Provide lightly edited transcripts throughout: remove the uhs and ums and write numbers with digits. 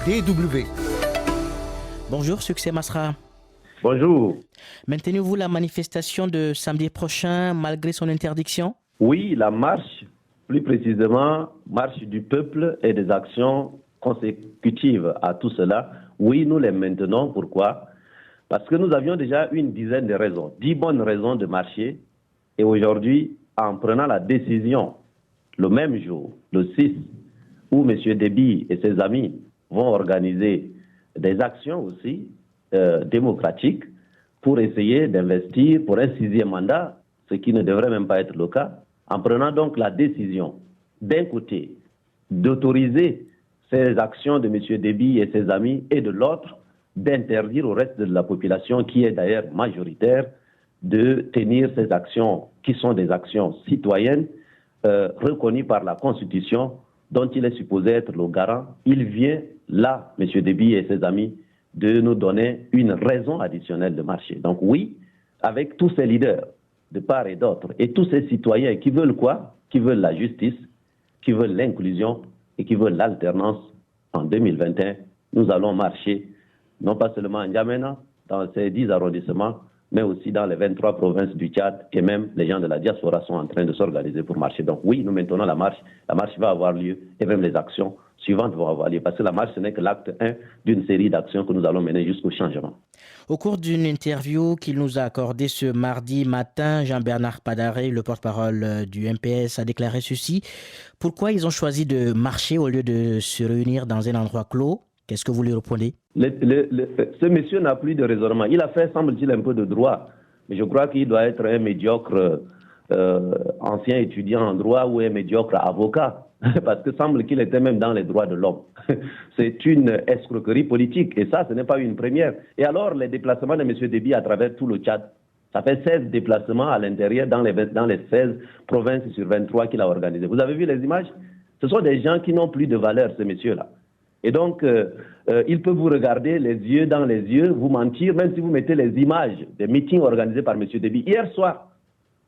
DW. Bonjour, Succès Masra. Bonjour. Maintenez-vous la manifestation de samedi prochain malgré son interdiction? Oui, la marche, plus précisément, marche du peuple et des actions consécutives à tout cela. Oui, nous les maintenons. Pourquoi? Parce que nous avions déjà une dizaine de raisons, 10 bonnes raisons de marcher. Et aujourd'hui, en prenant la décision, le même jour, le 6, où M. Déby et ses amis vont organiser des actions aussi démocratiques pour essayer d'investir pour un 6e mandat, ce qui ne devrait même pas être le cas, en prenant donc la décision, d'un côté, d'autoriser ces actions de M. Déby et ses amis, et de l'autre, d'interdire au reste de la population, qui est d'ailleurs majoritaire, de tenir ces actions, qui sont des actions citoyennes, reconnues par la Constitution, dont il est supposé être le garant. Il vient là, M. Déby et ses amis, de nous donner une raison additionnelle de marcher. Donc oui, avec tous ces leaders, de part et d'autre, et tous ces citoyens qui veulent quoi? Qui veulent la justice, qui veulent l'inclusion et qui veulent l'alternance en 2021, nous allons marcher, non pas seulement en N'Djamena, dans ces 10 arrondissements, mais aussi dans les 23 provinces du Tchad, et même les gens de la diaspora sont en train de s'organiser pour marcher. Donc oui, nous maintenons la marche va avoir lieu, et même les actions suivantes vont avoir lieu, parce que la marche, ce n'est que l'acte 1 d'une série d'actions que nous allons mener jusqu'au changement. Au cours d'une interview qu'il nous a accordée ce mardi matin, Jean-Bernard Padaré, le porte-parole du MPS, a déclaré ceci. Pourquoi ils ont choisi de marcher au lieu de se réunir dans un endroit clos? Qu'est-ce que vous lui répondez? Ce monsieur n'a plus de raisonnement. Il a fait, semble-t-il, un peu de droit. Mais je crois qu'il doit être un médiocre ancien étudiant en droit ou un médiocre avocat. Parce que semble qu'il était même dans les droits de l'homme. C'est une escroquerie politique. Et ça, ce n'est pas une première. Et alors, les déplacements de M. Déby à travers tout le Tchad, ça fait 16 déplacements à l'intérieur dans les 16 provinces sur 23 qu'il a organisés. Vous avez vu les images? Ce sont des gens qui n'ont plus de valeur, ces messieurs-là. Et donc, il peut vous regarder les yeux dans les yeux, vous mentir, même si vous mettez les images des meetings organisés par M. Déby hier soir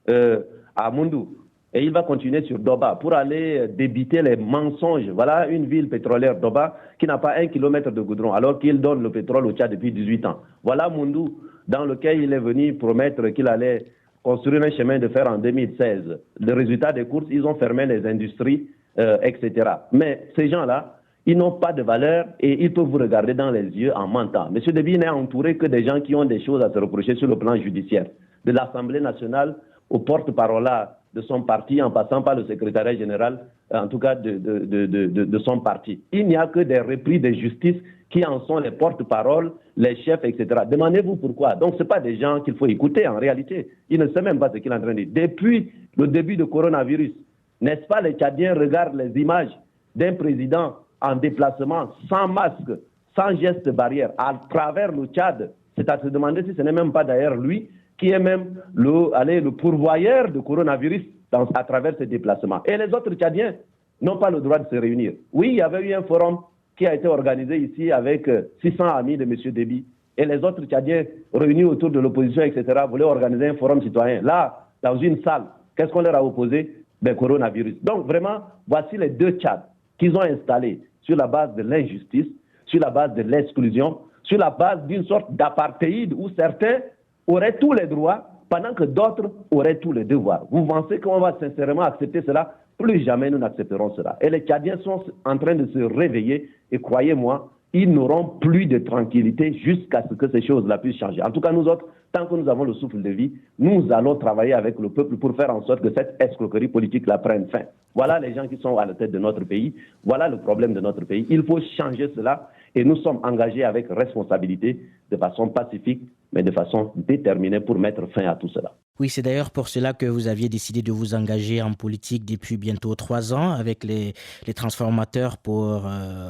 à Moundou. Et il va continuer sur Doba pour aller débiter les mensonges. Voilà une ville pétrolière, Doba, qui n'a pas 1 kilomètre de goudron, alors qu'il donne le pétrole au Tchad depuis 18 ans. Voilà Moundou, dans lequel il est venu promettre qu'il allait construire un chemin de fer en 2016. Le résultat des courses, ils ont fermé les industries, etc. Mais ces gens-là, ils n'ont pas de valeur et ils peuvent vous regarder dans les yeux en mentant. M. Déby n'est entouré que des gens qui ont des choses à se reprocher sur le plan judiciaire. De l'Assemblée nationale au porte-parole de son parti, en passant par le secrétariat général, en tout cas de son parti. Il n'y a que des repris de justice qui en sont les porte-paroles, les chefs, etc. Demandez-vous pourquoi. Donc, ce n'est pas des gens qu'il faut écouter en réalité. Il ne sait même pas ce qu'il est en train de dire. Depuis le début du coronavirus, n'est-ce pas, les Tchadiens regardent les images d'un président en déplacement, sans masque, sans geste barrière, à travers le Tchad. C'est à se demander si ce n'est même pas d'ailleurs lui qui est même le pourvoyeur du coronavirus à travers ces déplacements. Et les autres Tchadiens n'ont pas le droit de se réunir. Oui, il y avait eu un forum qui a été organisé ici avec 600 amis de M. Déby. Et les autres Tchadiens réunis autour de l'opposition, etc., voulaient organiser un forum citoyen. Là, dans une salle, qu'est-ce qu'on leur a opposé? Ben, coronavirus. Donc vraiment, voici les deux Tchads qu'ils ont installés sur la base de l'injustice, sur la base de l'exclusion, sur la base d'une sorte d'apartheid où certains auraient tous les droits pendant que d'autres auraient tous les devoirs. Vous pensez qu'on va sincèrement accepter cela? Plus jamais nous n'accepterons cela. Et les Tchadiens sont en train de se réveiller et croyez-moi, ils n'auront plus de tranquillité jusqu'à ce que ces choses-là puissent changer. En tout cas, nous autres, tant que nous avons le souffle de vie, nous allons travailler avec le peuple pour faire en sorte que cette escroquerie politique-là prenne fin. Voilà les gens qui sont à la tête de notre pays. Voilà le problème de notre pays. Il faut changer cela et nous sommes engagés avec responsabilité, de façon pacifique, mais de façon déterminée pour mettre fin à tout cela. Oui, c'est d'ailleurs pour cela que vous aviez décidé de vous engager en politique depuis bientôt 3 ans avec les transformateurs pour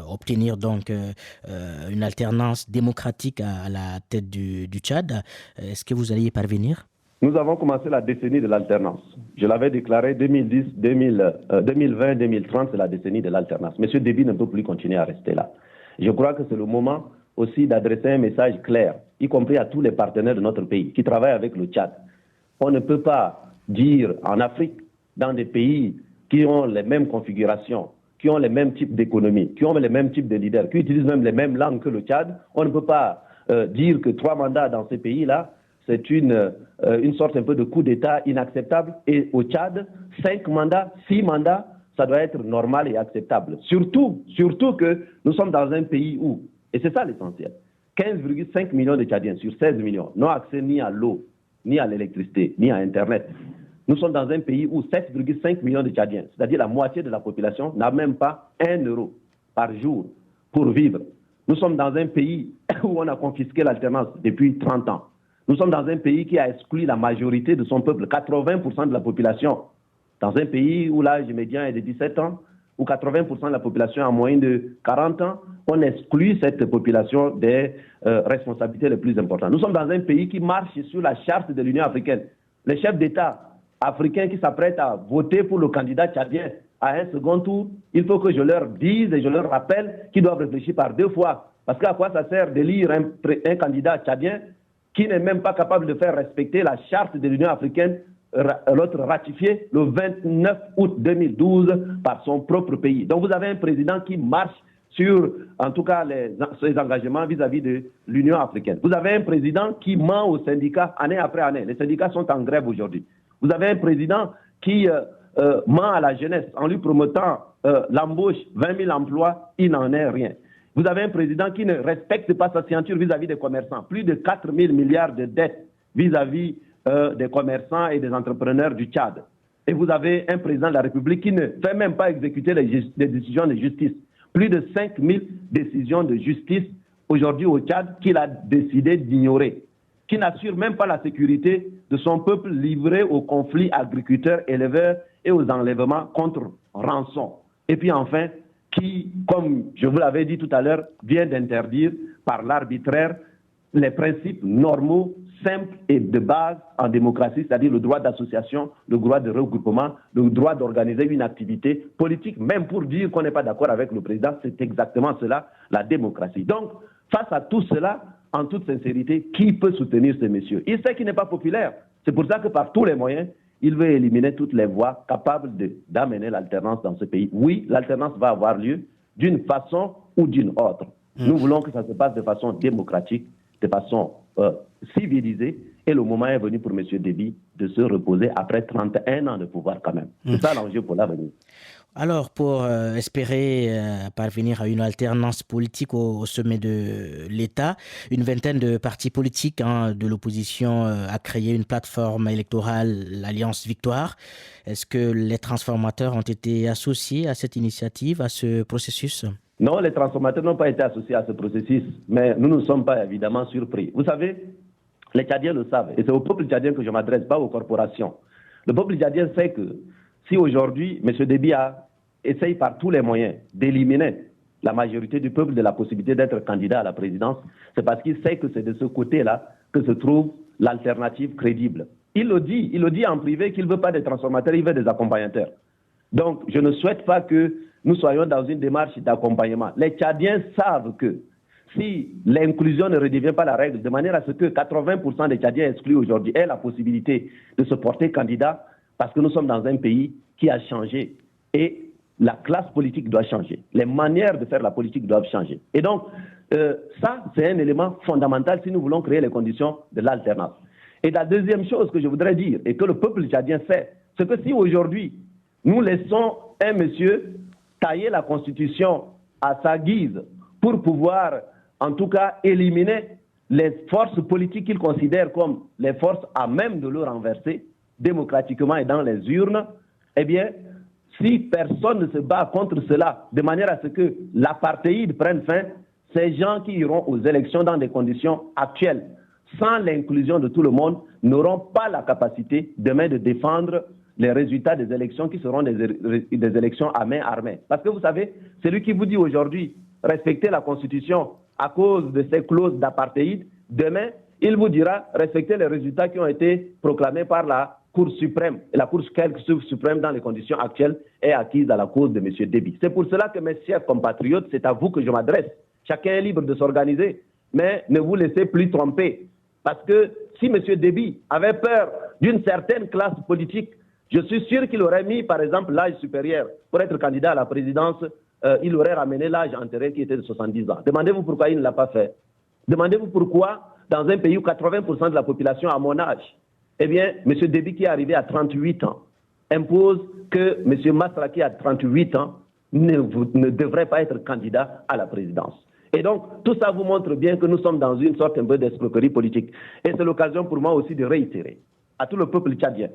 obtenir donc une alternance démocratique à la tête du Tchad. Est-ce que vous allez y parvenir? Nous avons commencé la décennie de l'alternance. Je l'avais déclaré 2010, 2020, 2030, c'est la décennie de l'alternance. M. Déby ne peut plus continuer à rester là. Je crois que c'est le moment aussi d'adresser un message clair, y compris à tous les partenaires de notre pays qui travaillent avec le Tchad. On ne peut pas dire en Afrique, dans des pays qui ont les mêmes configurations, qui ont les mêmes types d'économie, qui ont les mêmes types de leaders, qui utilisent même les mêmes langues que le Tchad. On ne peut pas dire que 3 mandats dans ces pays-là, c'est une sorte un peu de coup d'État inacceptable. Et au Tchad, 5 mandats, 6 mandats, ça doit être normal et acceptable. Surtout que nous sommes dans un pays où, et c'est ça l'essentiel, 15,5 millions de Tchadiens sur 16 millions n'ont accès ni à l'eau, ni à l'électricité, ni à Internet. Nous sommes dans un pays où 7,5 millions de Tchadiens, c'est-à-dire la moitié de la population, n'a même pas 1 euro par jour pour vivre. Nous sommes dans un pays où on a confisqué l'alternance depuis 30 ans. Nous sommes dans un pays qui a exclu la majorité de son peuple, 80% de la population. Dans un pays où l'âge médian est de 17 ans, où 80% de la population a moins de 40 ans, on exclut cette population des responsabilités les plus importantes. Nous sommes dans un pays qui marche sur la charte de l'Union africaine. Les chefs d'État africains qui s'apprêtent à voter pour le candidat tchadien à un second tour, il faut que je leur dise et je leur rappelle qu'ils doivent réfléchir par 2 fois. Parce qu'à quoi ça sert d'élire un candidat tchadien qui n'est même pas capable de faire respecter la charte de l'Union africaine, l'autre ratifiée le 29 août 2012 par son propre pays. Donc vous avez un président qui marche sur, en tout cas, ses engagements vis-à-vis de l'Union africaine. Vous avez un président qui ment aux syndicats année après année. Les syndicats sont en grève aujourd'hui. Vous avez un président qui ment à la jeunesse en lui promettant l'embauche, 20 000 emplois, il n'en est rien. Vous avez un président qui ne respecte pas sa signature vis-à-vis des commerçants. Plus de 4 000 milliards de dettes vis-à-vis des commerçants et des entrepreneurs du Tchad. Et vous avez un président de la République qui ne fait même pas exécuter les décisions de justice. Plus de 5 000 décisions de justice aujourd'hui au Tchad qu'il a décidé d'ignorer, qui n'assure même pas la sécurité de son peuple livré aux conflits agriculteurs-éleveurs et aux enlèvements contre rançon. Et puis enfin, qui, comme je vous l'avais dit tout à l'heure, vient d'interdire par l'arbitraire les principes normaux, simples et de base en démocratie, c'est-à-dire le droit d'association, le droit de regroupement, le droit d'organiser une activité politique, même pour dire qu'on n'est pas d'accord avec le président, c'est exactement cela, la démocratie. Donc, face à tout cela, en toute sincérité, qui peut soutenir ce monsieur? Il sait qu'il n'est pas populaire. C'est pour ça que par tous les moyens, il veut éliminer toutes les voies capables d'amener l'alternance dans ce pays. Oui, l'alternance va avoir lieu d'une façon ou d'une autre. Nous voulons que ça se passe de façon démocratique, de façon civilisée, et le moment est venu pour M. Déby de se reposer après 31 ans de pouvoir quand même. C'est ça l'enjeu pour l'avenir. Alors, pour espérer parvenir à une alternance politique au sommet de l'État, une vingtaine de partis politiques de l'opposition a créé une plateforme électorale, l'Alliance Victoire. Est-ce que les transformateurs ont été associés à cette initiative, à ce processus? Non, les transformateurs n'ont pas été associés à ce processus, mais nous ne sommes pas évidemment surpris. Vous savez, les Tchadiens le savent, et c'est au peuple tchadien que je m'adresse, pas aux corporations. Le peuple tchadien sait que si aujourd'hui, M. Déby essaye par tous les moyens d'éliminer la majorité du peuple de la possibilité d'être candidat à la présidence, c'est parce qu'il sait que c'est de ce côté-là que se trouve l'alternative crédible. Il le dit en privé qu'il ne veut pas des transformateurs, il veut des accompagnateurs. Donc, je ne souhaite pas que nous soyons dans une démarche d'accompagnement. Les Tchadiens savent que si l'inclusion ne redevient pas la règle, de manière à ce que 80% des Tchadiens exclus aujourd'hui aient la possibilité de se porter candidat, parce que nous sommes dans un pays qui a changé et la classe politique doit changer. Les manières de faire la politique doivent changer. Et donc, ça, c'est un élément fondamental si nous voulons créer les conditions de l'alternance. Et la deuxième chose que je voudrais dire, et que le peuple tchadien fait, c'est que si aujourd'hui, nous laissons un monsieur tailler la Constitution à sa guise pour pouvoir, en tout cas, éliminer les forces politiques qu'il considère comme les forces à même de le renverser, démocratiquement et dans les urnes, eh bien, si personne ne se bat contre cela, de manière à ce que l'apartheid prenne fin, ces gens qui iront aux élections dans des conditions actuelles, sans l'inclusion de tout le monde, n'auront pas la capacité demain de défendre les résultats des élections qui seront des élections à main armée. Parce que vous savez, celui qui vous dit aujourd'hui respecter la Constitution à cause de ces clauses d'apartheid, demain, il vous dira respecter les résultats qui ont été proclamés par la Cour suprême. Et la Cour suprême, dans les conditions actuelles, est acquise à la cause de M. Déby. C'est pour cela que, mes chers compatriotes, c'est à vous que je m'adresse. Chacun est libre de s'organiser, mais ne vous laissez plus tromper. Parce que si M. Déby avait peur d'une certaine classe politique, Je suis sûr qu'il aurait mis, par exemple, l'âge supérieur pour être candidat à la présidence. Il aurait ramené l'âge antérieur qui était de 70 ans. Demandez-vous pourquoi il ne l'a pas fait. Demandez-vous pourquoi, dans un pays où 80% de la population a mon âge, eh bien, M. Déby, qui est arrivé à 38 ans, impose que M. Masra, qui a 38 ans, ne devrait pas être candidat à la présidence. Et donc, tout ça vous montre bien que nous sommes dans une sorte un peu d'escroquerie politique. Et c'est l'occasion pour moi aussi de réitérer à tout le peuple tchadien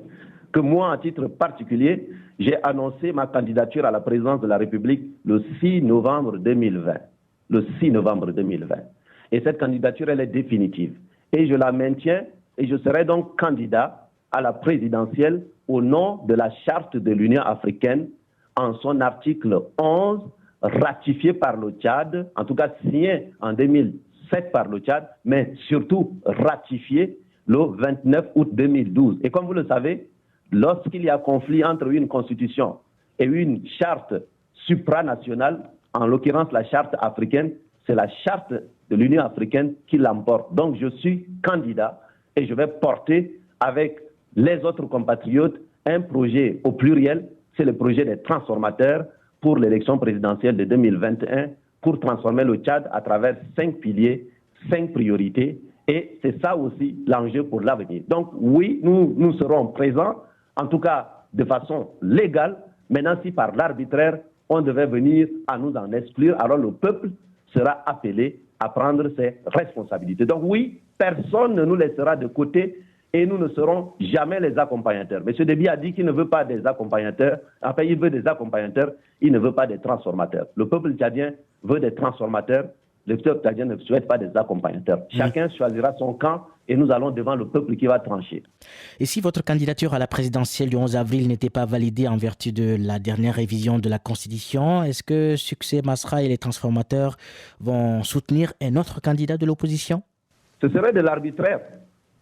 que moi, à titre particulier, j'ai annoncé ma candidature à la présidence de la République le 6 novembre 2020. Le 6 novembre 2020. Et cette candidature, elle est définitive. Et je la maintiens et je serai donc candidat à la présidentielle au nom de la Charte de l'Union africaine en son article 11, ratifié par le Tchad, en tout cas signé en 2007 par le Tchad, mais surtout ratifié le 29 août 2012. Et comme vous le savez, lorsqu'il y a conflit entre une constitution et une charte supranationale, en l'occurrence la charte africaine, c'est la charte de l'Union africaine qui l'emporte. Donc je suis candidat et je vais porter avec les autres compatriotes un projet au pluriel, c'est le projet des transformateurs pour l'élection présidentielle de 2021 pour transformer le Tchad à travers 5 piliers, 5 priorités. Et c'est ça aussi l'enjeu pour l'avenir. Donc oui, nous serons présents, en tout cas de façon légale. Maintenant, si par l'arbitraire, on devait venir à nous en exclure, alors le peuple sera appelé à prendre ses responsabilités. Donc oui, personne ne nous laissera de côté et nous ne serons jamais les accompagnateurs. M. Déby a dit qu'il ne veut pas des accompagnateurs. Enfin, il veut des accompagnateurs, il ne veut pas des transformateurs. Le peuple tchadien veut des transformateurs. Le peuple tchadien ne souhaite pas des accompagnateurs. Chacun choisira son camp et nous allons devant le peuple qui va trancher. Et si votre candidature à la présidentielle du 11 avril n'était pas validée en vertu de la dernière révision de la Constitution, est-ce que Succès Masra et les transformateurs vont soutenir un autre candidat de l'opposition? Ce serait de l'arbitraire.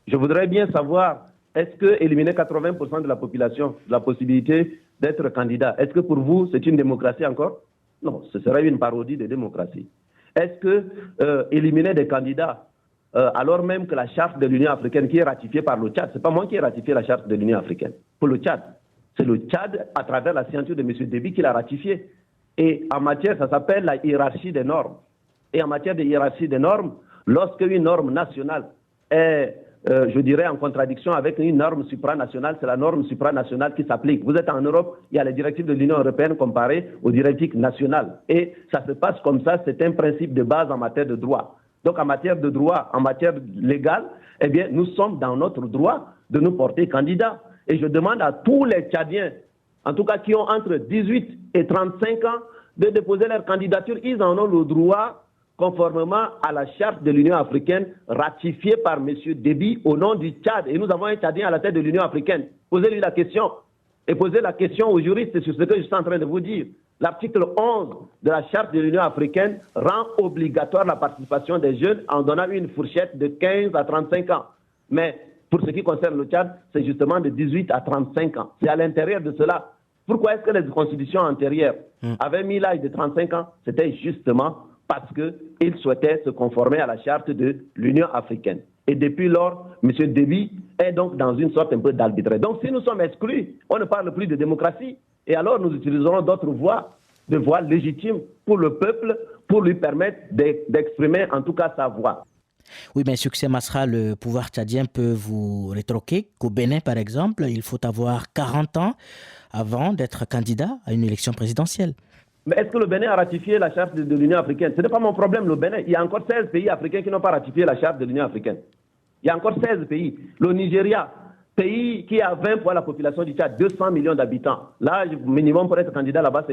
Je voudrais bien savoir, est-ce que éliminer 80% de la population, la possibilité d'être candidat, est-ce que pour vous, c'est une démocratie encore? Non, ce serait une parodie de démocratie. Est-ce que éliminer des candidats, alors même que la charte de l'Union africaine qui est ratifiée par le Tchad, ce n'est pas moi qui ai ratifié la charte de l'Union africaine, pour le Tchad. C'est le Tchad, à travers la signature de M. Déby, qui l'a ratifiée. Et en matière, ça s'appelle la hiérarchie des normes. Et en matière de hiérarchie des normes, lorsque une norme nationale est, je dirais, en contradiction avec une norme supranationale, c'est la norme supranationale qui s'applique. Vous êtes en Europe, il y a les directives de l'Union européenne comparées aux directives nationales. Et ça se passe comme ça, c'est un principe de base en matière de droit. Donc en matière de droit, en matière légale, eh bien, nous sommes dans notre droit de nous porter candidats. Et je demande à tous les Tchadiens, en tout cas qui ont entre 18 et 35 ans, de déposer leur candidature. Ils en ont le droit conformément à la charte de l'Union africaine ratifiée par M. Déby au nom du Tchad. Et nous avons un Tchadien à la tête de l'Union africaine. Posez-lui la question. Et posez la question aux juristes sur ce que je suis en train de vous dire. L'article 11 de la charte de l'Union africaine rend obligatoire la participation des jeunes en donnant une fourchette de 15 à 35 ans. Mais pour ce qui concerne le Tchad, c'est justement de 18 à 35 ans. C'est à l'intérieur de cela. Pourquoi est-ce que les constitutions antérieures avaient mis l'âge de 35 ans? C'était justement parce qu'ils souhaitaient se conformer à la charte de l'Union africaine. Et depuis lors, M. Déby est donc dans une sorte un peu d'arbitraire. Donc si nous sommes exclus, on ne parle plus de démocratie. Et alors nous utiliserons d'autres voies, des voies légitimes pour le peuple, pour lui permettre d'exprimer en tout cas sa voix. Oui, mais Succès Masra, le pouvoir tchadien peut vous rétroquer qu'au Bénin, par exemple, il faut avoir 40 ans avant d'être candidat à une élection présidentielle. Mais est-ce que le Bénin a ratifié la charte de l'Union africaine? Ce n'est pas mon problème, le Bénin. Il y a encore 16 pays africains qui n'ont pas ratifié la charte de l'Union africaine. Il y a encore 16 pays. Le Nigeria, pays qui a 20 fois la population du Tchad, 200 millions d'habitants. L'âge minimum pour être candidat là-bas,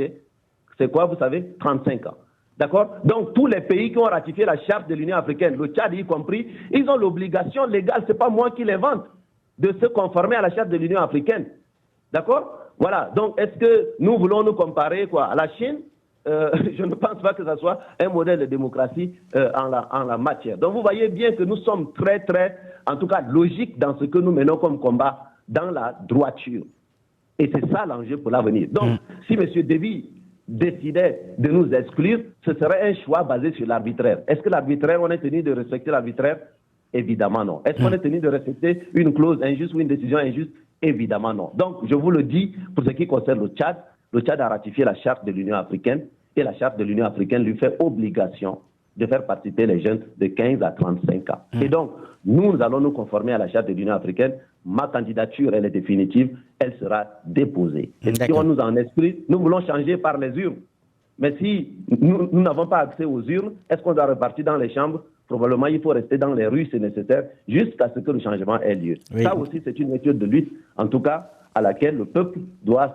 c'est quoi, vous savez? 35 ans. D'accord? Donc, tous les pays qui ont ratifié la charte de l'Union africaine, le Tchad y compris, ils ont l'obligation légale, ce n'est pas moi qui l'invente, de se conformer à la charte de l'Union africaine. D'accord? Voilà. Donc, est-ce que nous voulons nous comparer à la Chine? Je ne pense pas que ce soit un modèle de démocratie en la matière. Donc, vous voyez bien que nous sommes très, très, en tout cas, logiques dans ce que nous menons comme combat dans la droiture. Et c'est ça l'enjeu pour l'avenir. Donc, si M. Déby décidait de nous exclure, ce serait un choix basé sur l'arbitraire. Est-ce que l'arbitraire, on est tenu de respecter l'arbitraire? Évidemment non. Est-ce qu'on est tenu de respecter une clause injuste ou une décision injuste? Évidemment non. Donc, je vous le dis, pour ce qui concerne le Tchad a ratifié la charte de l'Union africaine et la charte de l'Union africaine lui fait obligation de faire participer les jeunes de 15 à 35 ans. Et donc, nous allons nous conformer à la charte de l'Union africaine. Ma candidature, elle est définitive, elle sera déposée. Et si on nous en exclut, nous voulons changer par les urnes. Mais si nous n'avons pas accès aux urnes, est-ce qu'on doit repartir dans les chambres? Probablement, il faut rester dans les rues, c'est nécessaire, jusqu'à ce que le changement ait lieu. Oui. Ça aussi, c'est une méthode de lutte, en tout cas, à laquelle le peuple doit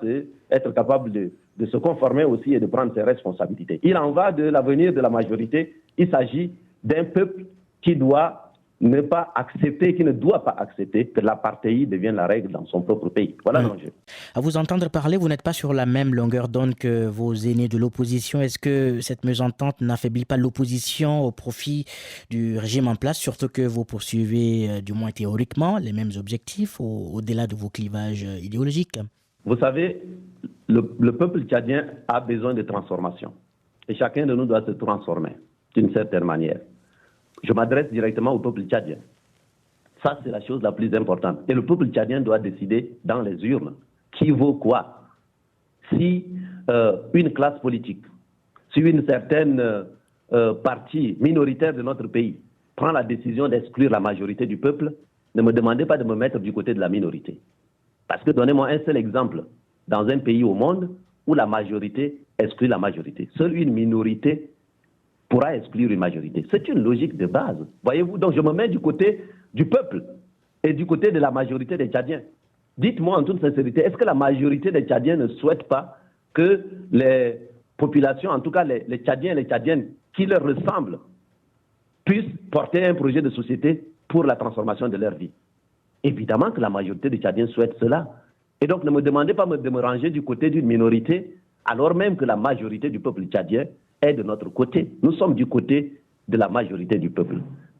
être capable de se conformer aussi et de prendre ses responsabilités. Il en va de l'avenir de la majorité. Il s'agit d'un peuple qui doit ne pas accepter, qui ne doit pas accepter que l'apartheid devienne la règle dans son propre pays. Voilà l'enjeu. À vous entendre parler, vous n'êtes pas sur la même longueur d'onde que vos aînés de l'opposition. Est-ce que cette mésentente n'affaiblit pas l'opposition au profit du régime en place, surtout que vous poursuivez, du moins théoriquement, les mêmes objectifs au-delà de vos clivages idéologiques? Vous savez, le peuple tchadien a besoin de transformation. Et chacun de nous doit se transformer d'une certaine manière. Je m'adresse directement au peuple tchadien. Ça, c'est la chose la plus importante. Et le peuple tchadien doit décider dans les urnes qui vaut quoi. Si une classe politique, si une certaine partie minoritaire de notre pays prend la décision d'exclure la majorité du peuple, ne me demandez pas de me mettre du côté de la minorité. Parce que donnez-moi un seul exemple dans un pays au monde où la majorité exclut la majorité. Seule une minorité pourra exclure une majorité. C'est une logique de base. Voyez-vous, donc je me mets du côté du peuple et du côté de la majorité des Tchadiens. Dites-moi en toute sincérité, est-ce que la majorité des Tchadiens ne souhaitent pas que les populations, en tout cas les Tchadiens et les Tchadiennes qui leur ressemblent, puissent porter un projet de société pour la transformation de leur vie? Évidemment que la majorité des Tchadiens souhaite cela. Et donc ne me demandez pas de me ranger du côté d'une minorité, alors même que la majorité du peuple tchadien est de notre côté. Nous sommes du côté de la majorité du peuple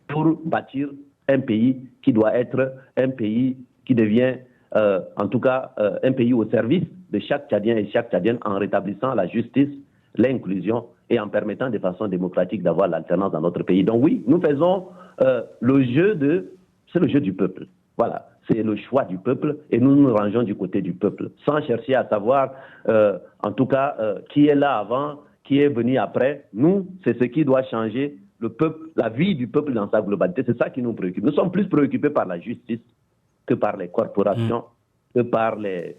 pour bâtir un pays qui doit être un pays qui devient, en tout cas, un pays au service de chaque Tchadien et chaque Tchadienne en rétablissant la justice, l'inclusion et en permettant de façon démocratique d'avoir l'alternance dans notre pays. Donc oui, nous faisons c'est le jeu du peuple. Voilà, c'est le choix du peuple et nous nous rangeons du côté du peuple sans chercher à savoir, en tout cas, qui est là avant, qui est venu après. Nous, c'est ce qui doit changer le peuple, la vie du peuple dans sa globalité. C'est ça qui nous préoccupe. Nous sommes plus préoccupés par la justice que par les corporations, que par les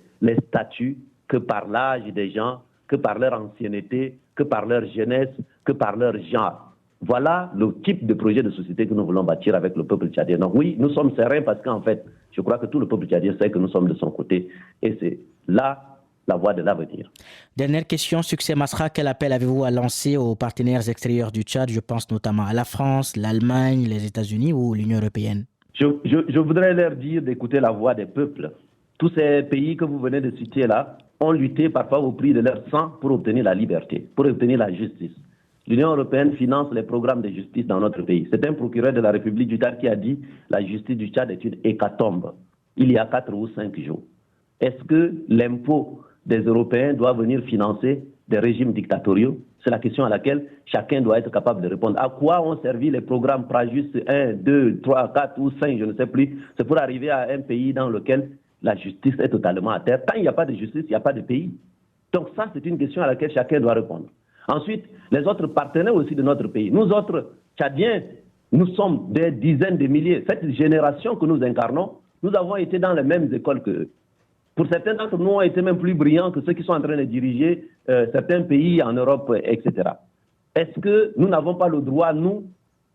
statuts, que par l'âge des gens, que par leur ancienneté, que par leur jeunesse, que par leur genre. Voilà le type de projet de société que nous voulons bâtir avec le peuple tchadien. Donc oui, nous sommes sereins parce qu'en fait, je crois que tout le peuple tchadien sait que nous sommes de son côté et c'est là la voie de l'avenir. Dernière question, Succès Masra, quel appel avez-vous à lancer aux partenaires extérieurs du Tchad? Je pense notamment à la France, l'Allemagne, les États-Unis ou l'Union européenne. Je voudrais leur dire d'écouter la voix des peuples. Tous ces pays que vous venez de citer là ont lutté parfois au prix de leur sang pour obtenir la liberté, pour obtenir la justice. L'Union européenne finance les programmes de justice dans notre pays. C'est un procureur de la République du Tchad qui a dit « La justice du Tchad est une hécatombe » il y a 4 ou 5 jours. Est-ce que l'impôt des Européens doit venir financer des régimes dictatoriaux? C'est la question à laquelle chacun doit être capable de répondre. À quoi ont servi les programmes Prajus 1, 2, 3, 4 ou 5, je ne sais plus? C'est pour arriver à un pays dans lequel la justice est totalement à terre. Tant il n'y a pas de justice, il n'y a pas de pays. Donc ça, c'est une question à laquelle chacun doit répondre. Ensuite, les autres partenaires aussi de notre pays. Nous autres Tchadiens, nous sommes des dizaines de milliers. Cette génération que nous incarnons, nous avons été dans les mêmes écoles qu'eux. Pour certains d'entre nous, ont été même plus brillants que ceux qui sont en train de diriger certains pays en Europe, etc. Est-ce que nous n'avons pas le droit, nous,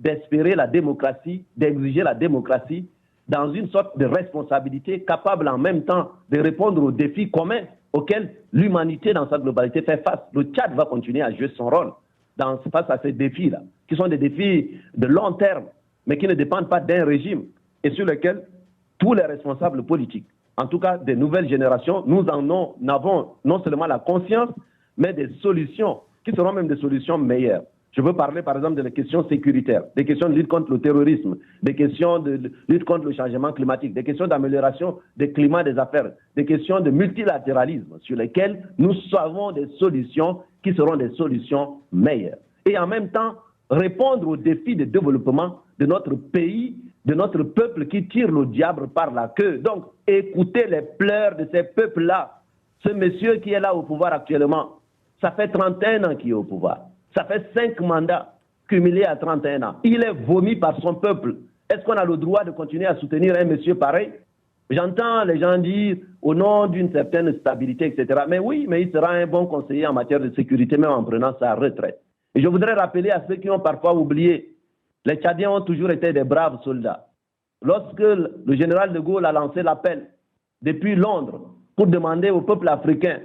d'espérer la démocratie, d'exiger la démocratie dans une sorte de responsabilité capable en même temps de répondre aux défis communs auxquels l'humanité dans sa globalité fait face? Le Tchad va continuer à jouer son rôle face à ces défis-là, qui sont des défis de long terme, mais qui ne dépendent pas d'un régime et sur lesquels tous les responsables politiques, en tout cas des nouvelles générations, nous en avons non seulement la conscience, mais des solutions qui seront même des solutions meilleures. Je veux parler par exemple des questions sécuritaires, des questions de lutte contre le terrorisme, des questions de lutte contre le changement climatique, des questions d'amélioration des climats des affaires, des questions de multilatéralisme sur lesquelles nous savons des solutions qui seront des solutions meilleures. Et en même temps, répondre aux défis de développement de notre pays, de notre peuple qui tire le diable par la queue. Donc, écoutez les pleurs de ces peuples-là. Ce monsieur qui est là au pouvoir actuellement, ça fait 31 ans qu'il est au pouvoir. Ça fait 5 mandats cumulés à 31 ans. Il est vomi par son peuple. Est-ce qu'on a le droit de continuer à soutenir un monsieur pareil? J'entends les gens dire au nom d'une certaine stabilité, etc. Mais oui, mais il sera un bon conseiller en matière de sécurité, même en prenant sa retraite. Et je voudrais rappeler à ceux qui ont parfois oublié, les Tchadiens ont toujours été des braves soldats. Lorsque le général de Gaulle a lancé l'appel depuis Londres pour demander au peuple africain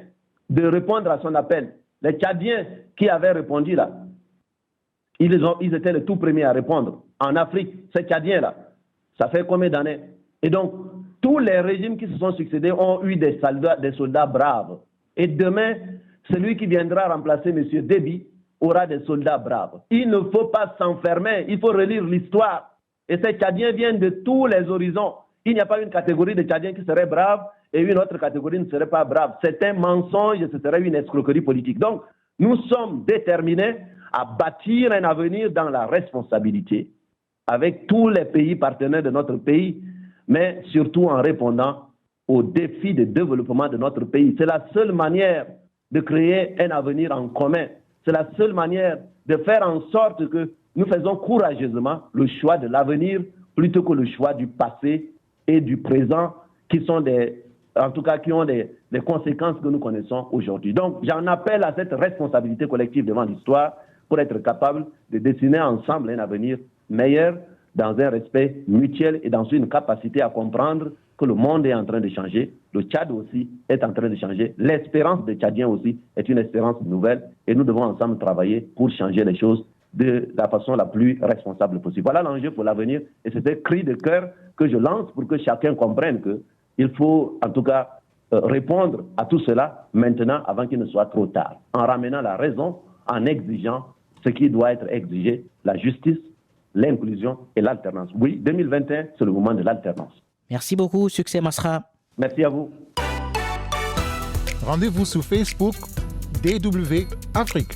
de répondre à son appel, les Tchadiens qui avaient répondu là, ils étaient les tout premiers à répondre. En Afrique, ces Tchadiens-là, ça fait combien d'années? Et donc, tous les régimes qui se sont succédés ont eu des soldats braves. Et demain, celui qui viendra remplacer M. Déby aura des soldats braves. Il ne faut pas s'enfermer, il faut relire l'histoire. Et ces Tchadiens viennent de tous les horizons. Il n'y a pas une catégorie de Tchadiens qui serait brave et une autre catégorie ne serait pas brave. C'est un mensonge et ce serait une escroquerie politique. Donc, nous sommes déterminés à bâtir un avenir dans la responsabilité avec tous les pays partenaires de notre pays, mais surtout en répondant aux défis de développement de notre pays. C'est la seule manière de créer un avenir en commun. C'est la seule manière de faire en sorte que nous faisons courageusement le choix de l'avenir plutôt que le choix du passé et du présent qui sont qui ont des conséquences que nous connaissons aujourd'hui. Donc, j'en appelle à cette responsabilité collective devant l'histoire pour être capable de dessiner ensemble un avenir meilleur dans un respect mutuel et dans une capacité à comprendre que le monde est en train de changer, le Tchad aussi est en train de changer, l'espérance des Tchadiens aussi est une espérance nouvelle et nous devons ensemble travailler pour changer les choses de la façon la plus responsable possible. Voilà l'enjeu pour l'avenir et c'est un cri de cœur que je lance pour que chacun comprenne qu'il faut en tout cas répondre à tout cela maintenant avant qu'il ne soit trop tard, en ramenant la raison, en exigeant ce qui doit être exigé, la justice, l'inclusion et l'alternance. Oui, 2021, c'est le moment de l'alternance. Merci beaucoup, succès Masra. Merci à vous. Rendez-vous sur Facebook DW Afrique.